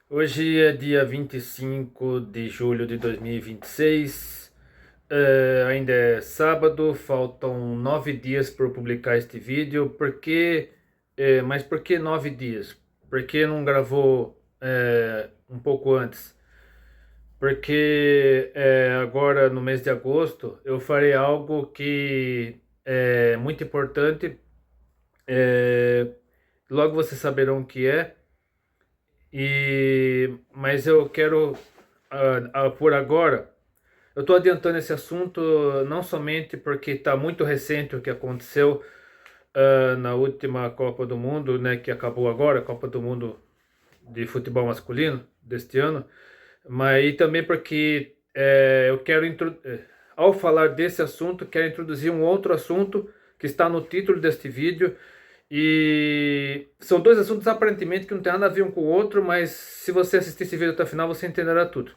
Hoje é dia 25 de julho de 2026. Ainda é sábado, faltam 9 dias para eu publicar este vídeo. Mas por que 9 dias? Por que não gravou um pouco antes? Porque agora no mês de agosto eu farei algo que é muito importante. é, Logo vocês saberão o que é. Mas eu quero, por agora, eu estou adiantando esse assunto não somente porque está muito recente o que aconteceu na última Copa do Mundo, né, que acabou agora, a Copa do Mundo de futebol masculino deste ano, mas e também porque eu quero, ao falar desse assunto, quero introduzir um outro assunto que está no título deste vídeo. E são dois assuntos aparentemente que não tem nada a ver um com o outro, mas se você assistir esse vídeo até o final, você entenderá tudo.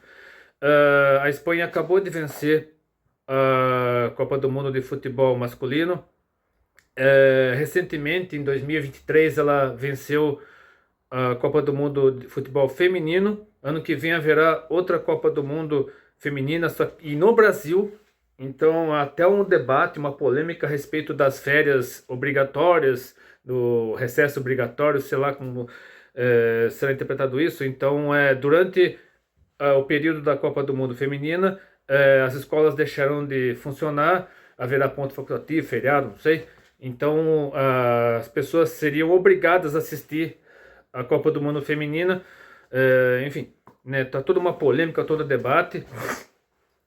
A Espanha acabou de vencer a Copa do Mundo de futebol masculino. Recentemente, em 2023, ela venceu a Copa do Mundo de futebol feminino. Ano que vem haverá outra Copa do Mundo feminina, e no Brasil. Então, até um debate, uma polêmica a respeito das férias obrigatórias, do recesso obrigatório, sei lá como será interpretado isso. Então, durante o período da Copa do Mundo feminina, as escolas deixarão de funcionar, haverá ponto facultativo, feriado, não sei. Então, as pessoas seriam obrigadas a assistir a Copa do Mundo feminina. Enfim, né, tá toda uma polêmica, todo debate.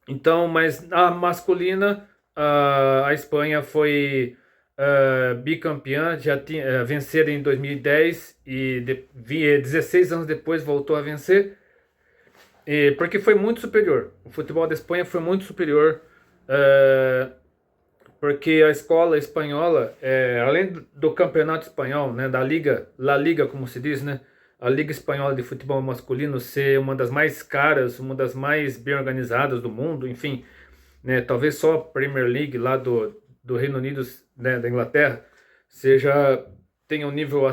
Então, mas a masculina, a Espanha foi bicampeã, já tinha vencido em 2010 e 16 anos depois voltou a vencer. Porque foi muito superior. O futebol da Espanha foi muito superior. eh, Porque a escola espanhola, além do campeonato espanhol, né, da Liga, La Liga, como se diz, né, a Liga Espanhola de Futebol Masculino ser uma das mais caras, uma das mais bem organizadas do mundo, enfim, né, talvez só a Premier League lá do Reino Unido, né, da Inglaterra, tenha um nível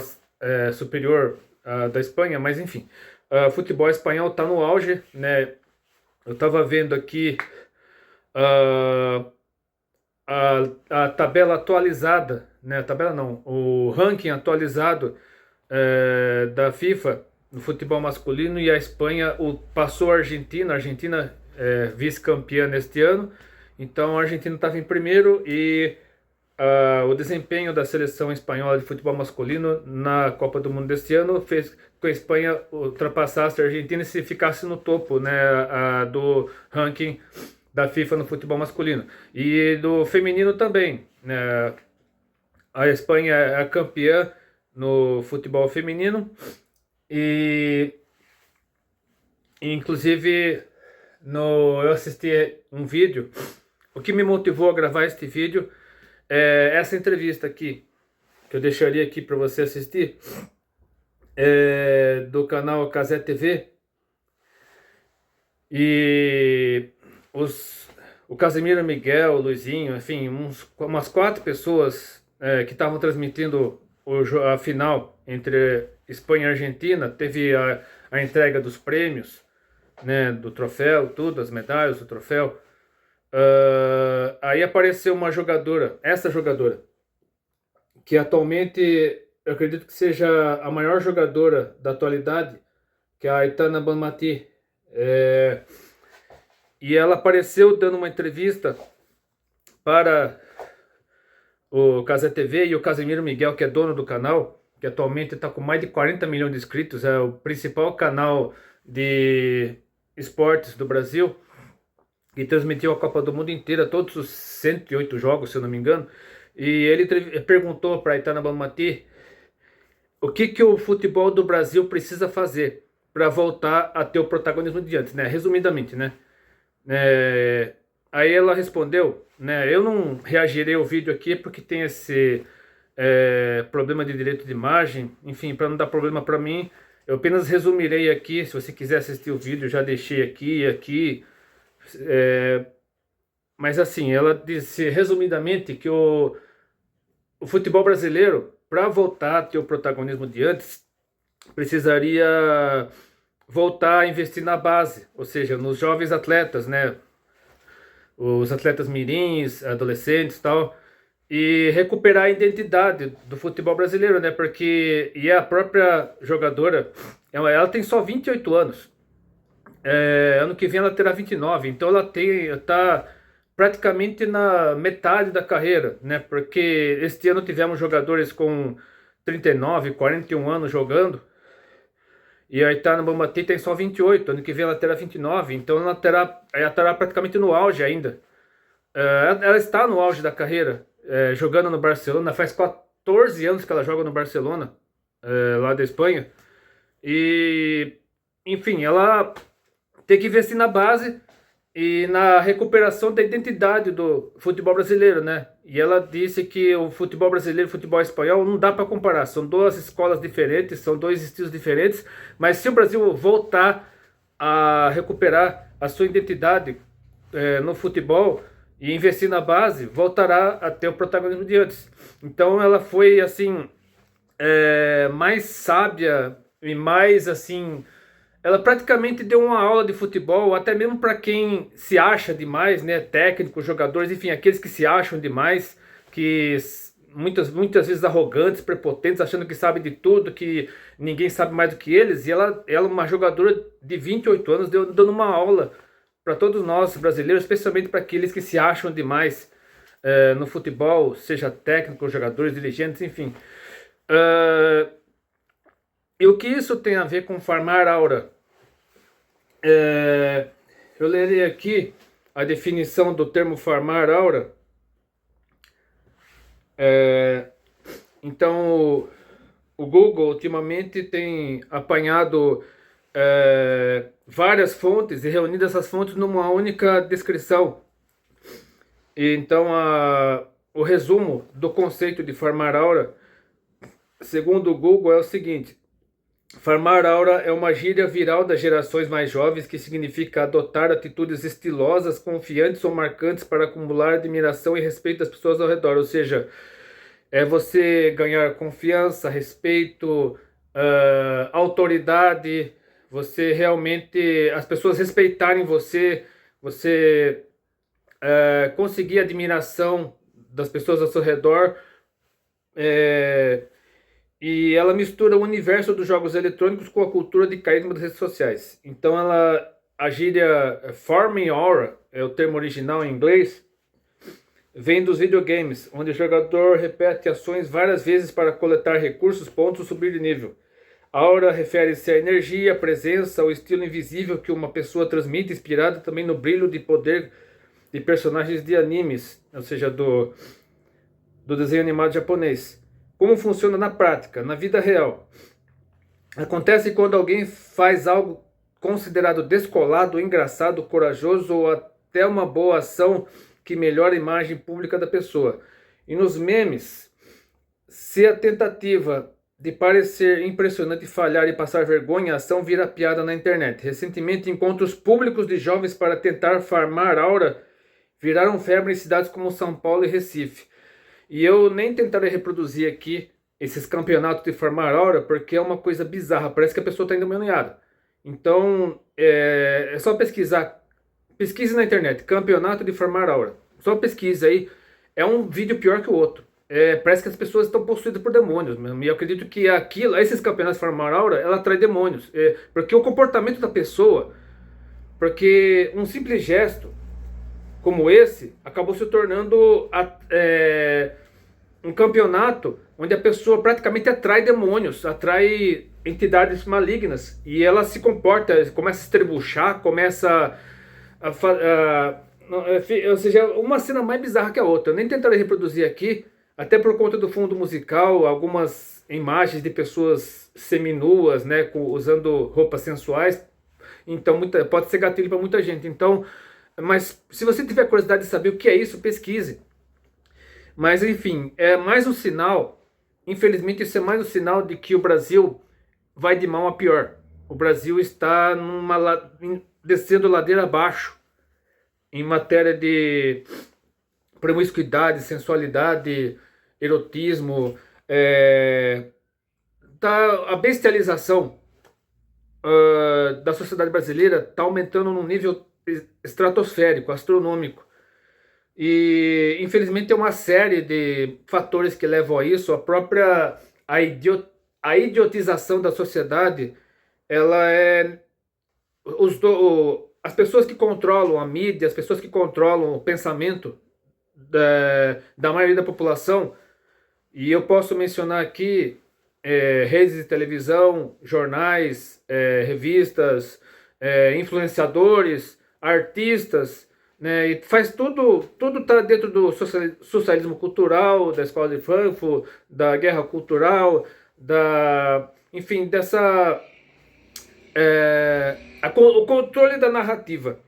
superior da Espanha, mas enfim, o futebol espanhol está no auge, né? Eu estava vendo aqui ah, a tabela atualizada, né? A tabela não, o ranking atualizado da FIFA no futebol masculino, e a Espanha passou a Argentina vice-campeã neste ano. Então a Argentina estava em primeiro, e o desempenho da seleção espanhola de futebol masculino na Copa do Mundo deste ano fez com que a Espanha ultrapassasse a Argentina e se ficasse no topo, né, do ranking da FIFA no futebol masculino. E do feminino também, né? A Espanha é a campeã no futebol feminino, e inclusive eu assisti um vídeo. O que me motivou a gravar este vídeo é essa entrevista aqui, que eu deixaria aqui para você assistir, do canal Cazé TV. E o Casemiro, Miguel, o Luizinho, enfim, umas 4 pessoas que estavam transmitindo a final entre Espanha e Argentina. Teve a entrega dos prêmios, né, do troféu, tudo, as medalhas, o troféu. Aí apareceu uma jogadora, essa jogadora, que atualmente eu acredito que seja a maior jogadora da atualidade, que é a Aitana Bonmatí. E ela apareceu dando uma entrevista para o Cazé TV, e o Casemiro Miguel, que é dono do canal, que atualmente está com mais de 40 milhões de inscritos, é o principal canal de esportes do Brasil, e transmitiu a Copa do Mundo inteira, todos os 108 jogos, se eu não me engano. E ele perguntou para a Aitana Bonmatí o que o futebol do Brasil precisa fazer para voltar a ter o protagonismo de antes, né? Resumidamente, né? Aí ela respondeu, né? Eu não reagirei ao vídeo aqui porque tem esse problema de direito de imagem, enfim, para não dar problema para mim, eu apenas resumirei aqui. Se você quiser assistir o vídeo, já deixei aqui e aqui. Mas assim, ela disse resumidamente que o futebol brasileiro, para voltar a ter o protagonismo de antes, precisaria voltar a investir na base, ou seja, nos jovens atletas, né? Os atletas mirins, adolescentes e tal, e recuperar a identidade do futebol brasileiro, né? Porque e a própria jogadora, ela tem só 28 anos. Ano que vem ela terá 29, então ela tá praticamente na metade da carreira, né? Porque este ano tivemos jogadores com 39, 41 anos jogando, e a Aitana Bonmatí tem só 28, ano que vem ela terá 29, então ela terá praticamente no auge ainda. Ela está no auge da carreira, jogando no Barcelona, faz 14 anos que ela joga no Barcelona, lá da Espanha, e enfim, ela tem que investir na base e na recuperação da identidade do futebol brasileiro, né? E ela disse que o futebol brasileiro e o futebol espanhol não dá para comparar, são duas escolas diferentes, são dois estilos diferentes, mas se o Brasil voltar a recuperar a sua identidade no futebol e investir na base, voltará a ter o protagonismo de antes. Então ela foi assim mais sábia e mais assim, ela praticamente deu uma aula de futebol, até mesmo para quem se acha demais, né? Técnicos, jogadores, enfim, aqueles que se acham demais, que muitas vezes arrogantes, prepotentes, achando que sabe de tudo, que ninguém sabe mais do que eles. E ela uma jogadora de 28 anos, dando uma aula para todos nós brasileiros, especialmente para aqueles que se acham demais no futebol, seja técnicos, jogadores, dirigentes, enfim. E o que isso tem a ver com farmar aura? Eu lerei aqui a definição do termo farmar aura. Então, o Google ultimamente tem apanhado várias fontes e reunido essas fontes numa única descrição. E então, o resumo do conceito de farmar aura, segundo o Google, é o seguinte: farmar aura é uma gíria viral das gerações mais jovens que significa adotar atitudes estilosas, confiantes ou marcantes para acumular admiração e respeito das pessoas ao redor. Ou seja, é você ganhar confiança, respeito, autoridade, você realmente, as pessoas respeitarem você, você conseguir admiração das pessoas ao seu redor. E ela mistura o universo dos jogos eletrônicos com a cultura de carisma das redes sociais. Então a gíria Farming Aura, é o termo original em inglês, vem dos videogames, onde o jogador repete ações várias vezes para coletar recursos, pontos ou subir de nível. Aura refere-se à energia, à presença, ao estilo invisível que uma pessoa transmite, inspirado também no brilho de poder de personagens de animes, ou seja, do desenho animado japonês. Como funciona na prática, na vida real? Acontece quando alguém faz algo considerado descolado, engraçado, corajoso ou até uma boa ação que melhora a imagem pública da pessoa. E nos memes, se a tentativa de parecer impressionante falhar e passar vergonha, a ação vira piada na internet. Recentemente, encontros públicos de jovens para tentar farmar aura viraram febre em cidades como São Paulo e Recife. E eu nem tentarei reproduzir aqui esses campeonatos de farmar aura, porque é uma coisa bizarra, parece que a pessoa está endemoniada. Então, é só pesquisar, pesquise na internet, campeonato de farmar aura. Só pesquisa aí, é um vídeo pior que o outro. Parece que as pessoas estão possuídas por demônios mesmo. E eu acredito que esses campeonatos de farmar aura, ela atrai demônios. Porque o comportamento da pessoa, porque um simples gesto como esse, acabou se tornando um campeonato onde a pessoa praticamente atrai demônios, atrai entidades malignas, e ela se comporta, começa a se estrebuchar, começa ou seja, uma cena mais bizarra que a outra. Eu nem tentarei reproduzir aqui, até por conta do fundo musical, algumas imagens de pessoas seminuas, né, usando roupas sensuais, então pode ser gatilho para muita gente. Então, mas se você tiver curiosidade de saber o que é isso, pesquise. Mas enfim, é mais um sinal, infelizmente isso é mais um sinal de que o Brasil vai de mal a pior. O Brasil está descendo ladeira abaixo em matéria de promiscuidade, sensualidade, erotismo, a bestialização da sociedade brasileira está aumentando num nível estratosférico, astronômico. E infelizmente tem uma série de fatores que levam a isso. A própria a, idio, a idiotização da sociedade, ela é as pessoas que controlam a mídia, as pessoas que controlam o pensamento da maioria da população. E eu posso mencionar aqui redes de televisão, jornais, revistas, influenciadores, artistas, né? E faz tudo tá dentro do socialismo cultural, da escola de Frankfurt, da guerra cultural, enfim, o controle da narrativa,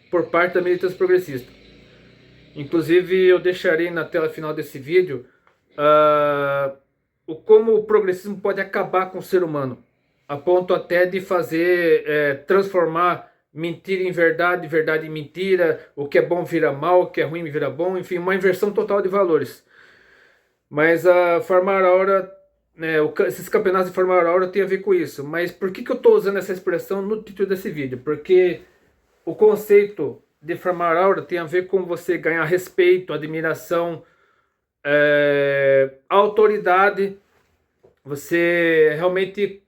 por parte da militância progressista. Inclusive, eu deixarei na tela final desse vídeo como o progressismo pode acabar com o ser humano, a ponto até de transformar mentira em verdade, verdade em mentira, o que é bom vira mal, o que é ruim vira bom, enfim, uma inversão total de valores. Mas a Farmar Aura, né, esses campeonatos de Farmar Aura tem a ver com isso. Mas por que eu estou usando essa expressão no título desse vídeo? Porque o conceito de Farmar Aura tem a ver com você ganhar respeito, admiração, autoridade. Você realmente...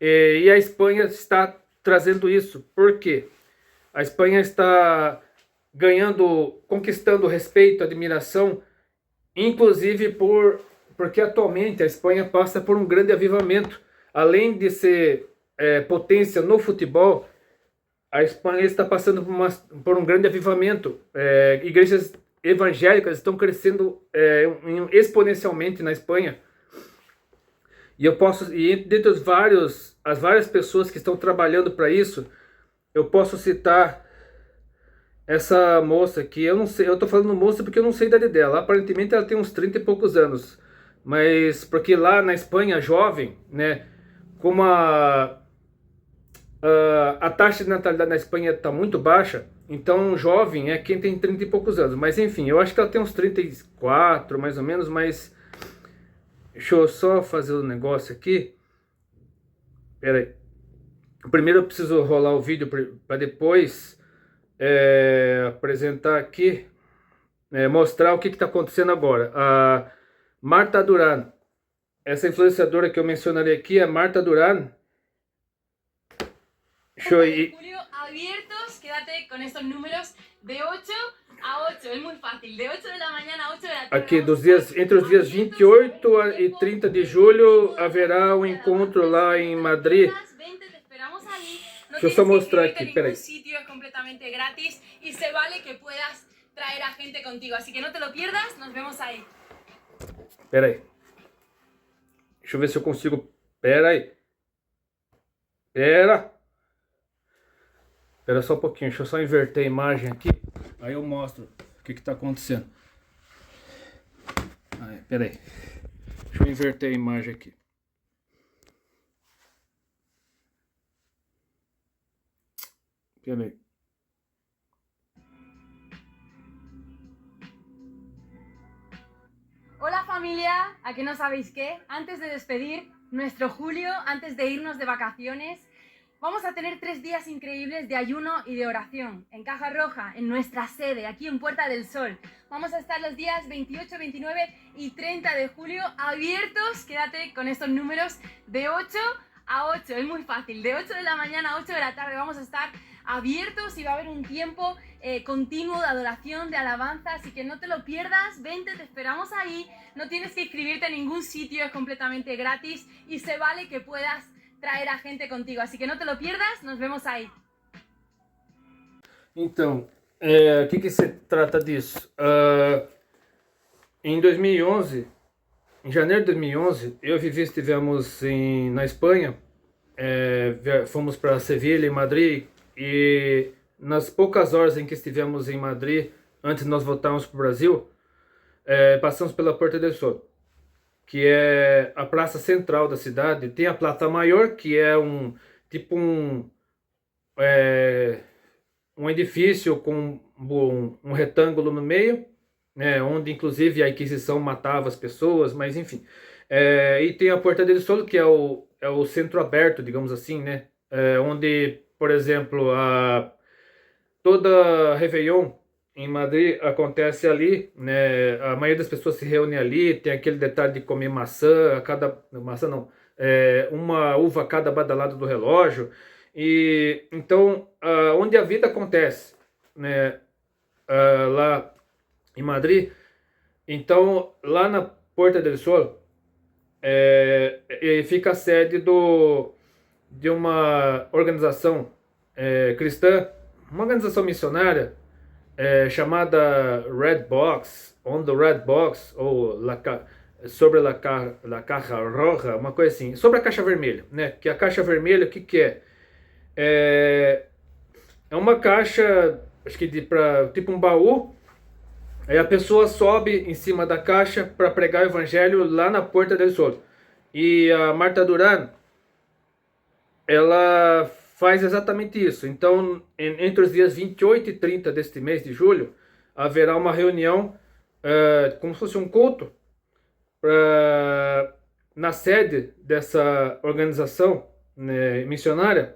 E a Espanha está trazendo isso. Por quê? A Espanha está conquistando respeito, admiração, inclusive porque atualmente a Espanha passa por um grande avivamento. Além de ser potência no futebol, a Espanha está passando por um grande avivamento. Igrejas evangélicas estão crescendo exponencialmente na Espanha. E dentre as várias pessoas que estão trabalhando para isso, eu posso citar essa moça aqui. Eu não sei, eu tô falando moça porque eu não sei a idade dela. Aparentemente ela tem uns 30 e poucos anos. Mas porque lá na Espanha, jovem, né, como a taxa de natalidade na Espanha está muito baixa, então jovem é quem tem 30 e poucos anos. Mas enfim, eu acho que ela tem uns 34, mais ou menos, mas... Deixa eu só fazer um negócio aqui. Pera aí. Primeiro eu preciso rolar o vídeo para depois apresentar aqui, mostrar o que está acontecendo agora. A Marta Duran, essa influenciadora que eu mencionarei aqui, a Marta Duran. Julio abiertos, quédate con estos números de 8 a 8, es muy fácil, de 8 de la mañana a 8 de la tarde. Aqui, entre os dias 28 e 30 de julho, haverá um encontro lá em Madrid. Deixa eu só mostrar aqui, peraí. El sitio es completamente gratis y se vale que puedas traer a gente contigo, así que no te lo pierdas, nos vemos ahí. Peraí. Deixa eu ver se eu consigo... Peraí. Espera só um pouquinho, deixa eu só inverter a imagem aqui, aí eu mostro o que está acontecendo. Espera aí, deixa eu inverter a imagem aqui. Espera aí. Hola familia, ¿a qué no sabéis qué? Antes de despedir nuestro julio, antes de irnos de vacaciones, vamos a tener 3 días increíbles de ayuno y de oración en Caja Roja, en nuestra sede, aquí en Puerta del Sol. Vamos a estar los días 28, 29 y 30 de julio abiertos, quédate con estos números, de 8 a 8, es muy fácil, de 8 de la mañana a 8 de la tarde vamos a estar abiertos y va a haber un tiempo continuo de adoración, de alabanza, así que no te lo pierdas, vente, te esperamos ahí, no tienes que inscribirte en ningún sitio, es completamente gratis y se vale que puedas traer a gente contigo, así que no te lo pierdas, nos vemos ahí. Então, o que se trata disso? Em 2011, em janeiro de 2011, eu e Vivi estivemos na Espanha, fomos para Sevilha e Madrid, e nas poucas horas em que estivemos em Madrid, antes de nós voltarmos para o Brasil, passamos pela Puerta del Sol, que é a praça central da cidade. Tem a Plaza Maior, que é um edifício com um retângulo no meio, né, onde inclusive a Inquisição matava as pessoas, mas enfim. E tem a Puerta del Sol, que é é o centro aberto, digamos assim, né? Onde, por exemplo, toda Réveillon em Madrid acontece ali, né? A maioria das pessoas se reúne ali, tem aquele detalhe de comer maçã, maçã não, uma uva a cada badalado do relógio. E então, onde a vida acontece, né? Lá em Madrid, então lá na Puerta del Sol fica a sede de uma organização cristã, uma organização missionária chamada Red Box, On the Red Box, ou sobre la Caja Roja, uma coisa assim, sobre a caixa vermelha, né? Que a caixa vermelha, o que que é? É uma caixa, acho que tipo um baú. Aí a pessoa sobe em cima da caixa para pregar o evangelho lá na Puerta del Sol. E a Marta Duran, ela faz exatamente isso. Então, entre os dias 28 e 30 deste mês de julho, haverá uma reunião, como se fosse um culto, na sede dessa organização, né, missionária.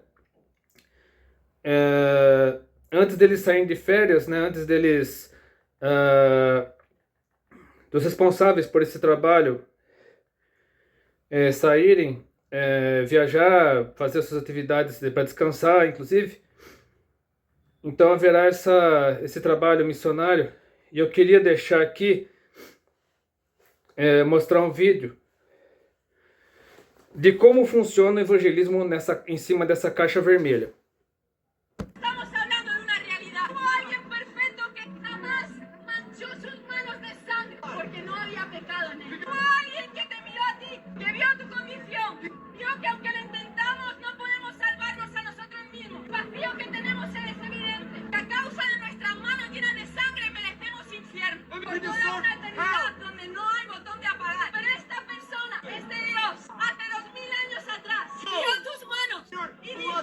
Antes deles saírem de férias, né, antes deles, dos responsáveis por esse trabalho, saírem, viajar, fazer suas atividades para descansar, inclusive. Então haverá esse trabalho missionário. E eu queria deixar aqui, mostrar um vídeo de como funciona o evangelismo em cima dessa caixa vermelha. Estamos hablando de una realidad. Hubo alguien perfecto que jamás manchó sus manos de sangre porque no había pecado en él. Hubo alguien que te miró a ti, que vio tu condición, vio que aunque lo intentamos no podemos salvarnos a nosotros mismos. El vacío que tenemos es evidente. Que a causa de nuestras manos llenas de sangre merecemos infierno. Por toda una eternidad donde no hay botón de apagar. Pero esta persona, este Dios, hace 2000 años atrás, vio tus manos y dijo, yo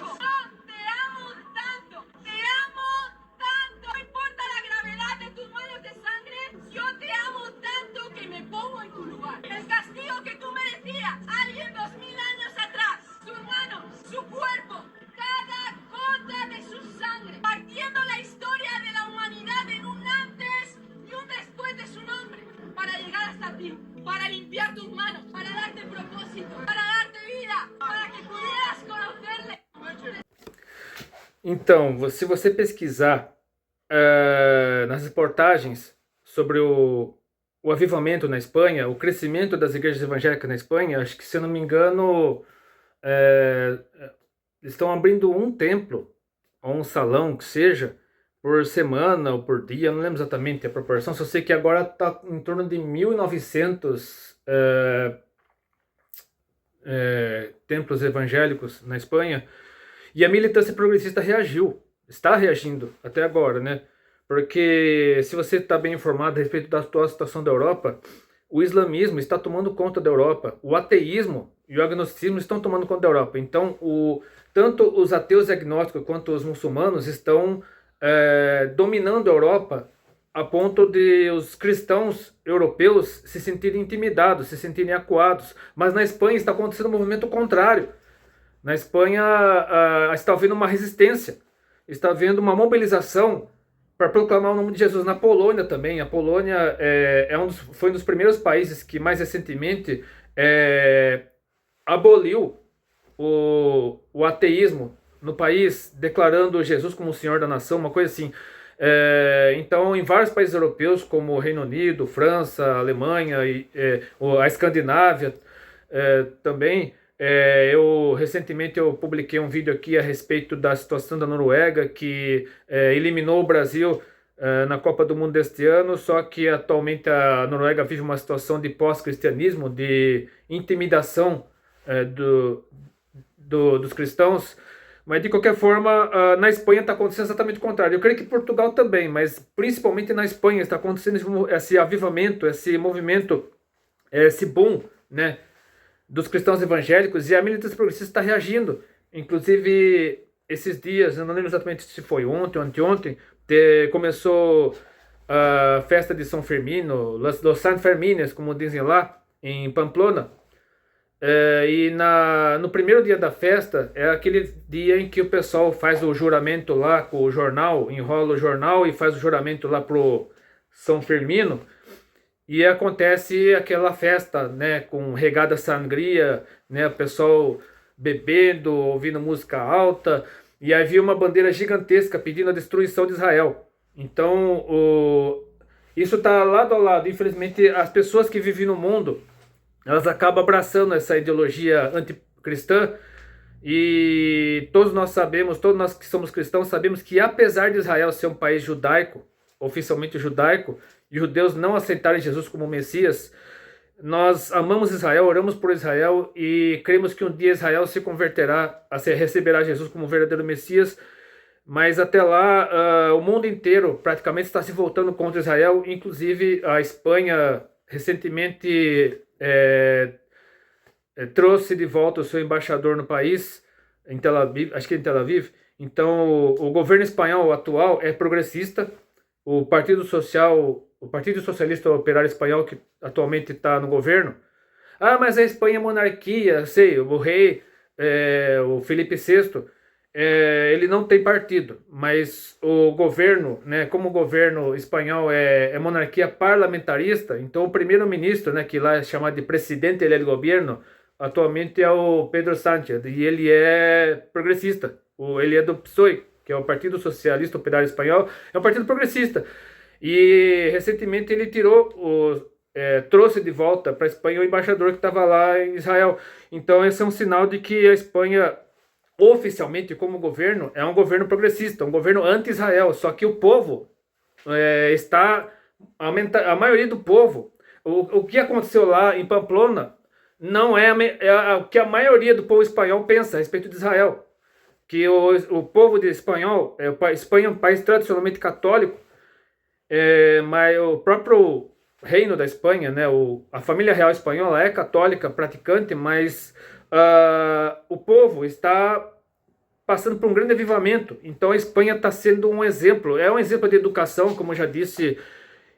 te amo tanto, no importa la gravedad de tus manos de sangre, yo te amo tanto que me pongo en tu lugar. El castigo que tú merecías, alguien 2000 años atrás, sus manos, su cuerpo, cada gota de su sangre, partiendo la historia de la humanidad en un antes y un después de su nombre, para llegar hasta ti, para limpiar tus manos, para darte propósito, para darte vida, para que pudieras conocerle. Então, se você pesquisar nas reportagens sobre o avivamento na Espanha, o crescimento das igrejas evangélicas na Espanha, acho que, se eu não me engano, estão abrindo um templo ou um salão, que seja, por semana ou por dia, não lembro exatamente a proporção, só sei que agora está em torno de 1.900 templos evangélicos na Espanha. E a militância progressista está reagindo até agora, né? Porque, se você está bem informado a respeito da atual situação da Europa, o islamismo está tomando conta da Europa, o ateísmo e o agnosticismo estão tomando conta da Europa. Então, tanto os ateus e agnósticos quanto os muçulmanos estão dominando a Europa, a ponto de os cristãos europeus se sentirem intimidados, se sentirem acuados. Mas na Espanha está acontecendo um movimento contrário. Na Espanha está havendo uma resistência, está havendo uma mobilização para proclamar o nome de Jesus. Na Polônia também. A Polônia foi um dos primeiros países que mais recentemente aboliu o ateísmo no país, declarando Jesus como o Senhor da nação, uma coisa assim. Então, em vários países europeus, como o Reino Unido, França, Alemanha, a Escandinávia também. Recentemente eu publiquei um vídeo aqui a respeito da situação da Noruega, que eliminou o Brasil na Copa do Mundo deste ano, só que atualmente a Noruega vive uma situação de pós-cristianismo, de intimidação dos cristãos. Mas, de qualquer forma, na Espanha está acontecendo exatamente o contrário. Eu creio que Portugal também, mas principalmente na Espanha está acontecendo esse avivamento, esse movimento, esse boom, né, dos cristãos evangélicos, e a militância progressista está reagindo. Inclusive, esses dias, eu não lembro exatamente se foi ontem ou anteontem, começou a festa de São Firmino, Los San Fermines, como dizem lá, em Pamplona. No primeiro dia da festa é aquele dia em que o pessoal faz o juramento lá com o jornal, enrola o jornal e faz o juramento lá pro São Firmino. E acontece aquela festa, né, com regada sangria, né, o pessoal bebendo, ouvindo música alta, e havia uma bandeira gigantesca pedindo a destruição de Israel. Então, isso está lado a lado. Infelizmente, as pessoas que vivem no mundo, elas acabam abraçando essa ideologia anticristã, e todos nós sabemos, todos nós que somos cristãos sabemos que apesar de Israel ser um país judaico, oficialmente judaico, e os judeus não aceitarem Jesus como Messias, nós amamos Israel, oramos por Israel e cremos que um dia Israel se converterá, receberá Jesus como verdadeiro Messias, mas até lá o mundo inteiro praticamente está se voltando contra Israel, inclusive a Espanha recentemente trouxe de volta o seu embaixador no país, em Tel Aviv, acho que é em Tel Aviv. Então o governo espanhol atual é progressista, o Partido Socialista Operário Espanhol, que atualmente está no governo. Ah, mas a Espanha é monarquia, sei, o rei, o Felipe VI, ele não tem partido, mas o governo, né, como o governo espanhol é monarquia parlamentarista, então o primeiro-ministro, né, que lá é chamado de presidente del governo, atualmente é o Pedro Sánchez, e ele é progressista, ele é do PSOE, que é o Partido Socialista Operário Espanhol, é um partido progressista. E recentemente ele trouxe de volta para a Espanha o embaixador que estava lá em Israel. Então esse é um sinal de que a Espanha, oficialmente como governo, é um governo progressista, um governo anti-Israel. Só que o povo a maioria do povo, o que aconteceu lá em Pamplona não é o que a maioria do povo espanhol pensa a respeito de Israel. Que o povo de espanhol, Espanha é um país tradicionalmente católico, mas o próprio reino da Espanha, né, a família real espanhola é católica, praticante, mas o povo está passando por um grande avivamento. Então a Espanha está sendo um exemplo, é um exemplo de educação, como eu já disse,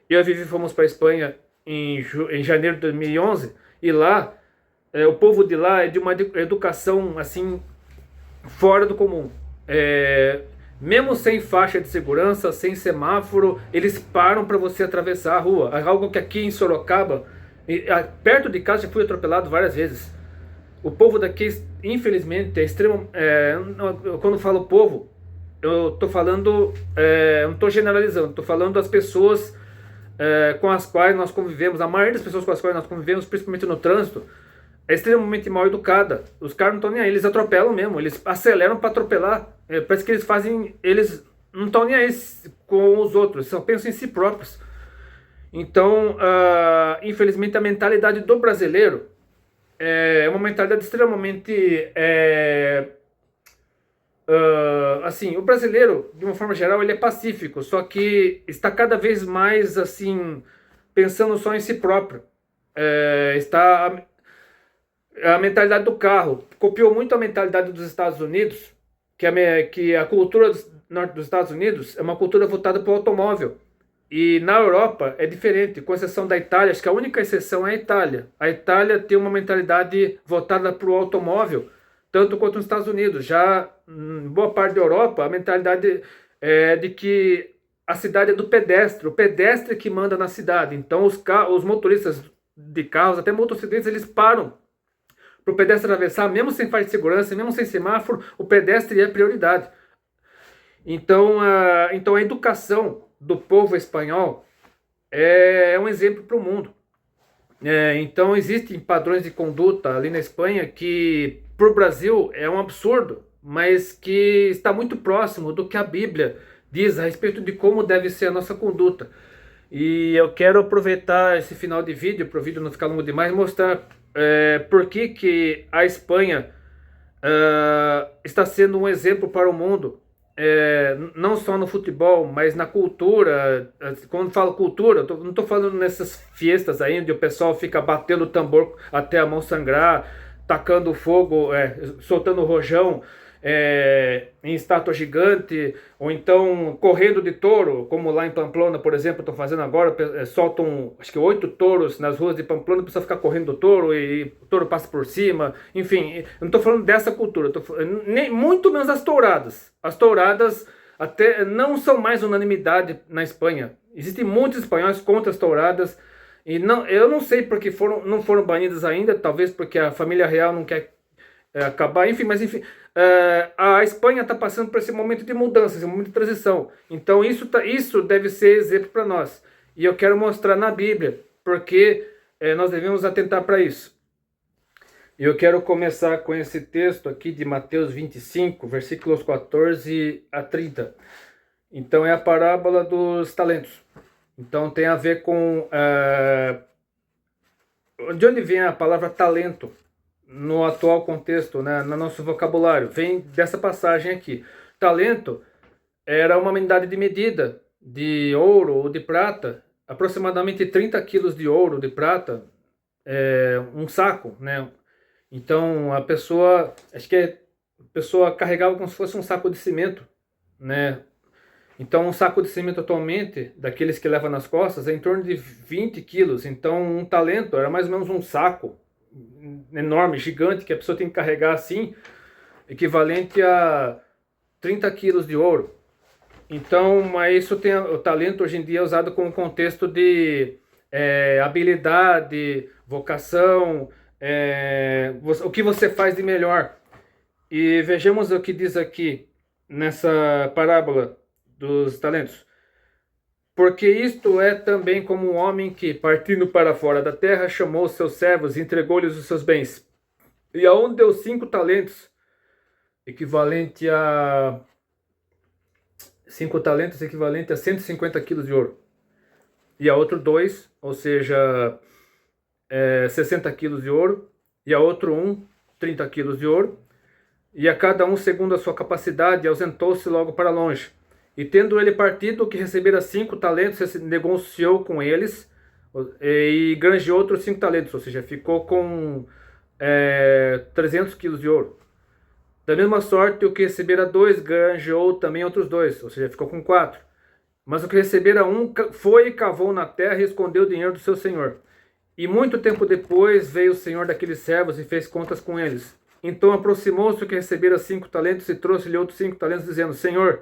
eu e a Vivi fomos para a Espanha em janeiro de 2011, e lá, o povo de lá é de uma educação assim, fora do comum. Mesmo sem faixa de segurança, sem semáforo, eles param para você atravessar a rua. Algo que aqui em Sorocaba, perto de casa, já fui atropelado várias vezes. O povo daqui, infelizmente, é extremo. Quando eu falo povo, eu estou falando, não estou generalizando, estou falando das pessoas com as quais nós convivemos. A maioria das pessoas com as quais nós convivemos, principalmente no trânsito, é extremamente mal educada. Os caras não estão nem aí, eles atropelam mesmo, eles aceleram para atropelar. Parece que eles não estão nem aí com os outros, só pensam em si próprios. Então, infelizmente, a mentalidade do brasileiro é uma mentalidade extremamente... assim, o brasileiro, de uma forma geral, ele é pacífico, só que está cada vez mais, assim, pensando só em si próprio. Está... A mentalidade do carro copiou muito a mentalidade dos Estados Unidos, que a cultura dos Estados Unidos é uma cultura voltada para o automóvel. E na Europa é diferente, com exceção da Itália, acho que a única exceção é a Itália. A Itália tem uma mentalidade voltada para o automóvel, tanto quanto nos Estados Unidos. Já em boa parte da Europa, a mentalidade é de que a cidade é do pedestre, o pedestre que manda na cidade. Então os motoristas de carros, até motociclistas, eles param para o pedestre atravessar, mesmo sem faixa de segurança, mesmo sem semáforo, o pedestre é prioridade. Então a educação do povo espanhol é um exemplo para o mundo. Então existem padrões de conduta ali na Espanha que para o Brasil é um absurdo, mas que está muito próximo do que a Bíblia diz a respeito de como deve ser a nossa conduta. E eu quero aproveitar esse final de vídeo, para o vídeo não ficar longo demais, mostrar por que a Espanha está sendo um exemplo para o mundo, não só no futebol, mas na cultura. Quando falo cultura, não estou falando nessas fiestas aí, onde o pessoal fica batendo o tambor até a mão sangrar, tacando fogo, soltando rojão, em estátua gigante, ou então correndo de touro, como lá em Pamplona, por exemplo, estão fazendo agora, soltam acho que 8 touros nas ruas de Pamplona, precisa ficar correndo do touro e o touro passa por cima, enfim, eu não estou falando dessa cultura, nem muito menos as touradas. As touradas até não são mais unanimidade na Espanha. Existem muitos espanhóis contra as touradas, e não, eu não sei porque não foram banidas ainda, talvez porque a família real não quer acabar, enfim, mas enfim, a Espanha está passando por esse momento de mudança, esse momento de transição. Então isso deve ser exemplo para nós. E eu quero mostrar na Bíblia, porque nós devemos atentar para isso. E eu quero começar com esse texto aqui de Mateus 25, versículos 14 a 30. Então é a parábola dos talentos. Então tem a ver com... de onde vem a palavra talento? No atual contexto, né, no nosso vocabulário, vem dessa passagem aqui. Talento era uma unidade de medida de ouro ou de prata, aproximadamente 30 quilos de ouro, de prata, um saco, né? Então a pessoa, a pessoa carregava como se fosse um saco de cimento, né? Então um saco de cimento atualmente, daqueles que leva nas costas, é em torno de 20 quilos. Então um talento era mais ou menos um saco enorme, gigante, que a pessoa tem que carregar assim, equivalente a 30 quilos de ouro. Então, mas isso tem, o talento hoje em dia é usado como contexto de habilidade, vocação, o que você faz de melhor. E vejamos o que diz aqui nessa parábola dos talentos. Porque isto é também como um homem que, partindo para fora da terra, chamou os seus servos e entregou-lhes os seus bens. E a um deu 5 talentos, equivalente a 150 quilos de ouro. E a outro 2, ou seja, 60 quilos de ouro. E a outro 1, 30 quilos de ouro. E a cada um segundo a sua capacidade, ausentou-se logo para longe. E tendo ele partido, o que recebera 5 talentos, negociou com eles e granjeou outros 5 talentos, ou seja, ficou com 300 quilos de ouro. Da mesma sorte, o que recebera 2, granjeou também outros 2, ou seja, ficou com 4. Mas o que recebera 1, foi e cavou na terra e escondeu o dinheiro do seu senhor. E muito tempo depois veio o senhor daqueles servos e fez contas com eles. Então aproximou-se o que recebera 5 talentos e trouxe-lhe outros 5 talentos, dizendo: Senhor,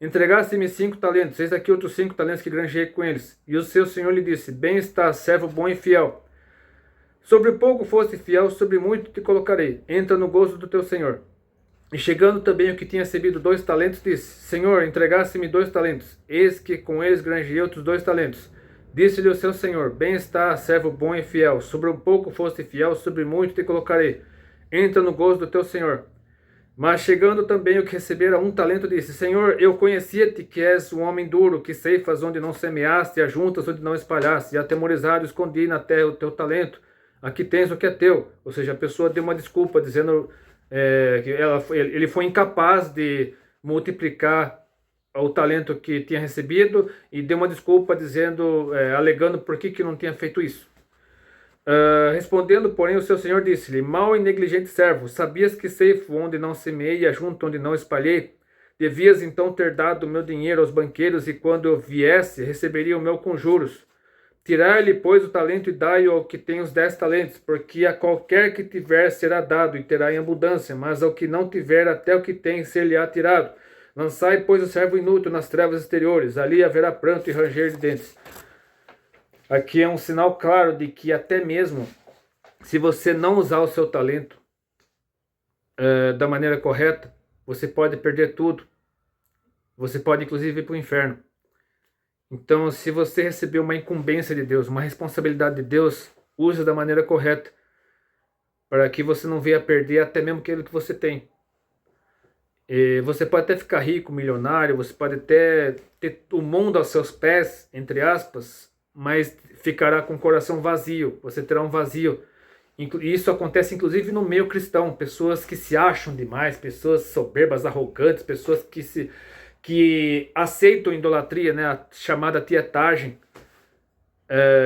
entregaste-me 5 talentos, eis aqui outros 5 talentos que granjei com eles. E o seu senhor lhe disse: Bem estás, servo bom e fiel. Sobre pouco foste fiel, sobre muito te colocarei. Entra no gozo do teu senhor. E chegando também o que tinha recebido 2 talentos, disse: Senhor, entregaste-me 2 talentos, eis que com eles granjei outros 2 talentos. Disse-lhe o seu senhor: Bem estás, servo bom e fiel. Sobre um pouco foste fiel, sobre muito te colocarei. Entra no gozo do teu senhor. Mas chegando também o que recebera 1 talento, disse: Senhor, eu conhecia-te que és um homem duro, que ceifas onde não semeaste, e ajuntas onde não espalhaste, e atemorizado escondi na terra o teu talento. Aqui tens o que é teu. Ou seja, a pessoa deu uma desculpa, dizendo que ele foi incapaz de multiplicar o talento que tinha recebido, e deu uma desculpa dizendo, alegando por que não tinha feito isso. Respondendo, porém, o seu senhor disse-lhe: Mau e negligente servo, sabias que ceifo onde não semeei e ajunto onde não espalhei? Devias então ter dado o meu dinheiro aos banqueiros, e quando eu viesse, receberia o meu com juros. Tirai-lhe, pois, o talento e dai-o ao que tem os 10 talentos, porque a qualquer que tiver será dado e terá em abundância, mas ao que não tiver, até o que tem ser-lhe-á tirado. Lançai, pois, o servo inútil nas trevas exteriores, ali haverá pranto e ranger de dentes. Aqui é um sinal claro de que até mesmo se você não usar o seu talento da maneira correta, você pode perder tudo. Você pode inclusive ir para o inferno. Então, se você recebeu uma incumbência de Deus, uma responsabilidade de Deus, use da maneira correta, para que você não venha a perder até mesmo aquilo que você tem. E você pode até ficar rico, milionário, você pode até ter o mundo aos seus pés, entre aspas, mas ficará com o coração vazio, você terá um vazio. Isso acontece inclusive no meio cristão, pessoas que se acham demais, pessoas soberbas, arrogantes, pessoas que aceitam idolatria, né, a chamada tietagem.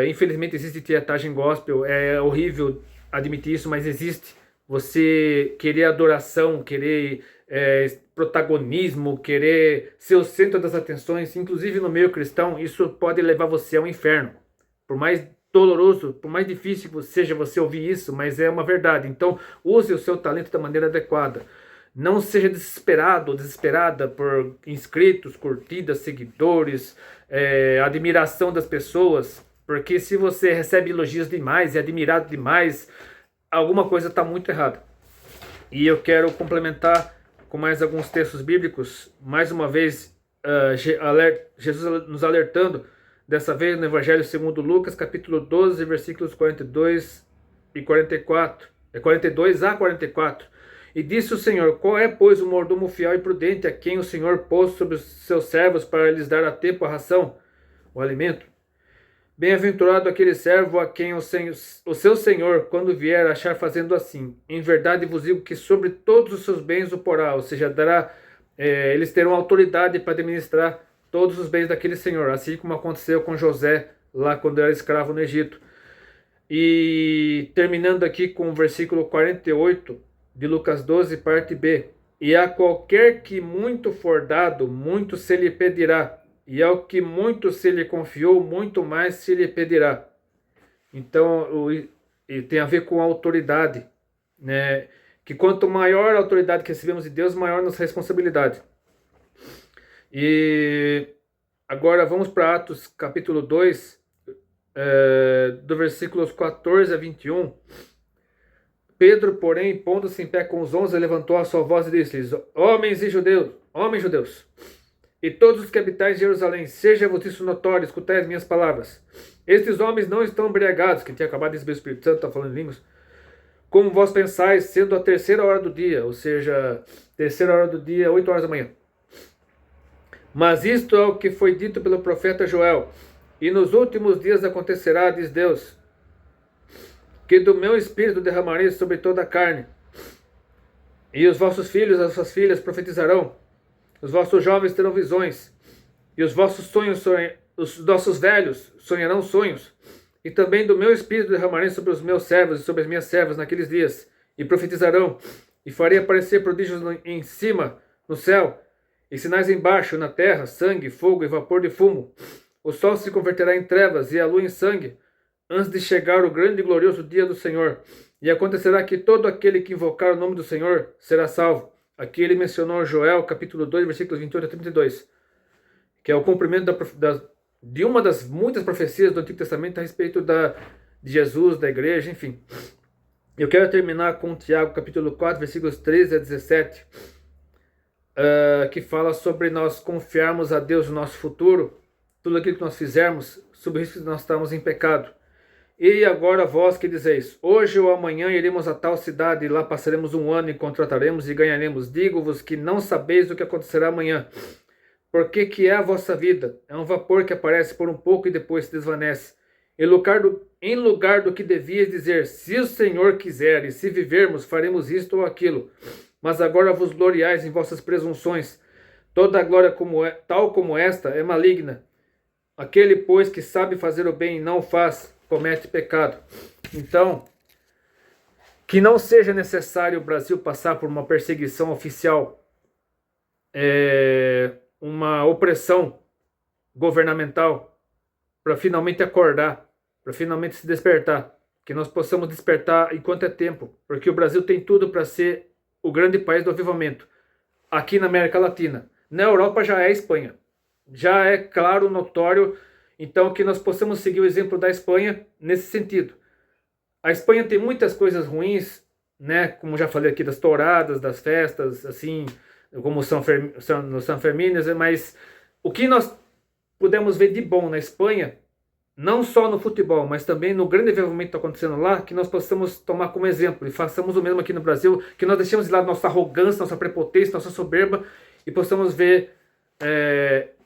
Infelizmente existe tietagem gospel, é horrível admitir isso, mas existe. você querer adoração, querer protagonismo, querer ser o centro das atenções, inclusive no meio cristão, isso pode levar você ao inferno. Por mais doloroso, por mais difícil que seja você ouvir isso, mas é uma verdade. Então, use o seu talento da maneira adequada. Não seja desesperado ou desesperada por inscritos, curtidas, seguidores, admiração das pessoas, porque se você recebe elogios demais e é admirado demais, alguma coisa está muito errada. E eu quero complementar com mais alguns textos bíblicos, mais uma vez, Jesus nos alertando, dessa vez no Evangelho segundo Lucas, capítulo 12, versículos 42 e 44, 42 a 44. E disse o Senhor: qual é, pois, o mordomo fiel e prudente, a quem o Senhor pôs sobre os seus servos para lhes dar a tempo a ração, o alimento? Bem-aventurado aquele servo a quem o seu Senhor, quando vier, achar fazendo assim. Em verdade vos digo que sobre todos os seus bens o porá, ou seja, eles terão autoridade para administrar todos os bens daquele Senhor, assim como aconteceu com José, lá quando era escravo no Egito. E terminando aqui com o versículo 48 de Lucas 12, parte B. E a qualquer que muito for dado, muito se lhe pedirá. E ao que muito se lhe confiou, muito mais se lhe pedirá. Então, tem a ver com a autoridade, né? Que quanto maior a autoridade que recebemos de Deus, maior a nossa responsabilidade. E agora vamos para Atos capítulo 2, do versículos 14 a 21. Pedro, porém, pondo-se em pé com os 11, levantou a sua voz e disse-lhes: homens judeus, e todos os que habitais Jerusalém, seja-vos isso notório, escutai as minhas palavras. Estes homens não estão embriagados, que tinha acabado de receber o Espírito Santo, está falando em línguas, como vós pensais, sendo a terceira hora do dia, ou seja, terceira hora do dia, 8 horas da manhã. Mas isto é o que foi dito pelo profeta Joel: e nos últimos dias acontecerá, diz Deus, que do meu espírito derramarei sobre toda a carne, e os vossos filhos e as vossas filhas profetizarão, os vossos jovens terão visões, e os vossos os nossos velhos sonharão sonhos, e também do meu espírito derramarei sobre os meus servos e sobre as minhas servas naqueles dias, e profetizarão, e farei aparecer prodígios em cima, no céu, e sinais embaixo, na terra, sangue, fogo e vapor de fumo. O sol se converterá em trevas e a lua em sangue, antes de chegar o grande e glorioso dia do Senhor. E acontecerá que todo aquele que invocar o nome do Senhor será salvo. Aqui ele mencionou Joel, capítulo 2, versículos 28 a 32, que é o cumprimento de uma das muitas profecias do Antigo Testamento a respeito de Jesus, da igreja, enfim. Eu quero terminar com Tiago, capítulo 4, versículos 13 a 17, que fala sobre nós confiarmos a Deus no nosso futuro, tudo aquilo que nós fizermos, sob o risco de nós estarmos em pecado. E agora vós que dizeis: hoje ou amanhã iremos a tal cidade, e lá passaremos um ano e contrataremos e ganharemos. Digo-vos que não sabeis o que acontecerá amanhã. Porque que é a vossa vida? É um vapor que aparece por um pouco e depois se desvanece. Em lugar do que devias dizer: se o Senhor quiser, e se vivermos, faremos isto ou aquilo. Mas agora vos gloriais em vossas presunções. Toda a glória tal como esta é maligna. Aquele, pois, que sabe fazer o bem e não o faz, comete pecado. Então, que não seja necessário o Brasil passar por uma perseguição oficial, uma opressão governamental, para finalmente acordar, para finalmente se despertar. Que nós possamos despertar enquanto é tempo, porque o Brasil tem tudo para ser o grande país do avivamento, aqui na América Latina. Na Europa já é a Espanha. Já é claro, notório, então que nós possamos seguir o exemplo da Espanha nesse sentido. A Espanha tem muitas coisas ruins, né? Como já falei aqui, das touradas, das festas, assim, como no San Fermines, mas o que nós pudemos ver de bom na Espanha, não só no futebol, mas também no grande desenvolvimento que está acontecendo lá, que nós possamos tomar como exemplo e façamos o mesmo aqui no Brasil, que nós deixemos de lado nossa arrogância, nossa prepotência, nossa soberba e possamos ver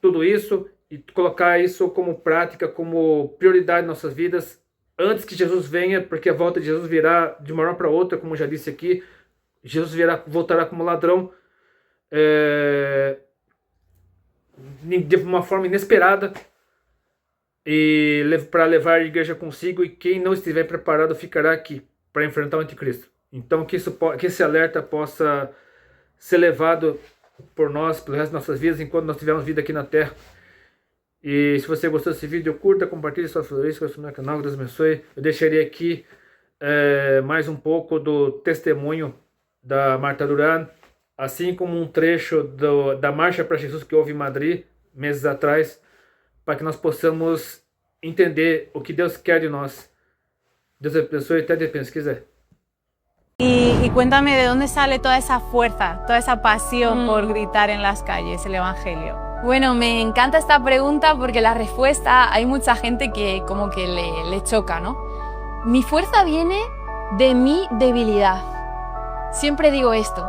tudo isso e colocar isso como prática, como prioridade em nossas vidas, antes que Jesus venha, porque a volta de Jesus virá de uma hora para outra, como já disse aqui. Jesus voltará como ladrão, de uma forma inesperada, e para levar a igreja consigo, e quem não estiver preparado ficará aqui para enfrentar o anticristo. Então que esse alerta possa ser levado por nós, pelo resto das nossas vidas, enquanto nós tivermos vida aqui na Terra. E se você gostou desse vídeo, curta, compartilhe suas favoritas no meu canal, que Deus abençoe. Eu deixarei aqui mais um pouco do testemunho da Marta Duran, assim como um trecho da Marcha para Jesus que houve em Madrid, meses atrás, para que nós possamos entender o que Deus quer de nós. Deus abençoe, até depois, se quiser. Y cuéntame de dónde sale toda esa fuerza, toda esa pasión por gritar en las calles el Evangelio. Bueno, me encanta esta pregunta porque la respuesta hay mucha gente que como que le choca, ¿no? Mi fuerza viene de mi debilidad. Siempre digo esto,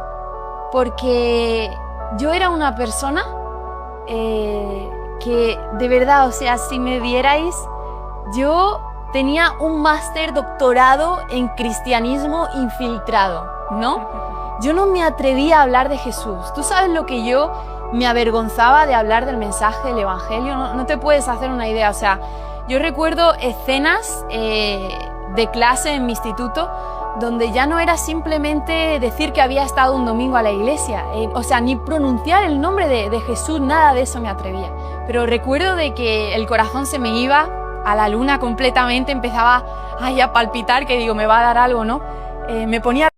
porque yo era una persona que de verdad, o sea, si me vierais, yo tenía un máster doctorado en cristianismo infiltrado, ¿no? Yo no me atrevía a hablar de Jesús. ¿Tú sabes lo que yo me avergonzaba de hablar del mensaje del Evangelio? No te puedes hacer una idea. O sea, yo recuerdo escenas de clase en mi instituto donde ya no era simplemente decir que había estado un domingo a la iglesia. O sea, ni pronunciar el nombre de Jesús, nada de eso me atrevía. Pero recuerdo de que el corazón se me iba a la luna completamente, empezaba ahí a palpitar, que digo, me va a dar algo, ¿no? Me ponía